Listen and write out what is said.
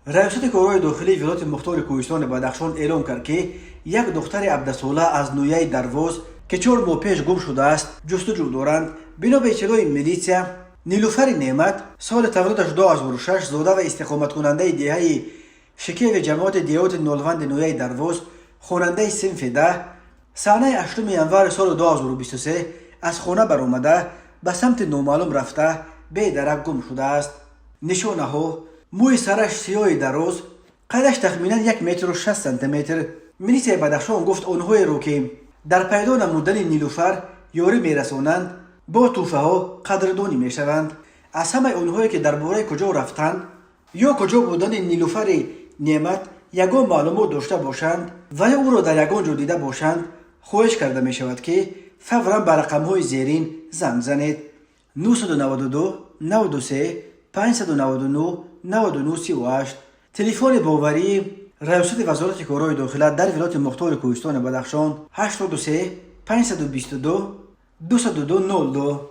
ریاست کارهای داخلی ولایت مختار کوهستان بدخشان اعلام کرد که یک دختر 17 ساله از نویه دروازه که 4 ماه پیش گم شده است جستجو دارند. بنا به اطلاع میلیسیا، نیلوفر نعمت سال تولدش 2006 زاده و استقامت کننده دهه شکیو جماعت دیوت نولوند نویه دروازه، خواننده صنف ده، صحنه 8 ینور سال 2023 از خانه برآمده به سمت نامعلوم رفته به درک گم شده است. نشانه ها: موی سرش سیاه دراز، قدش تخمینا 1 متر و 60 سانتی متر. میلیسیای بدخشان گفت آنهایی رو که در پیدا نمودن نیلوفر یاری میرسانند با توفه ها قدردانی میشوند. از همه آنهایی که درباره کجا رفتند یا کجا بودن نیلوفر نعمت یگان معلومات داشته باشند و یا او را در یگان جا دیده باشند خواهش کرده می شود که فوراً به رقم های زیرین زنگ زنید: 992 93 599 9938. تلفن باوری ریاست وزارت کارهای داخلی در ولایت مختار کوهستان بدخشان 83522 22202.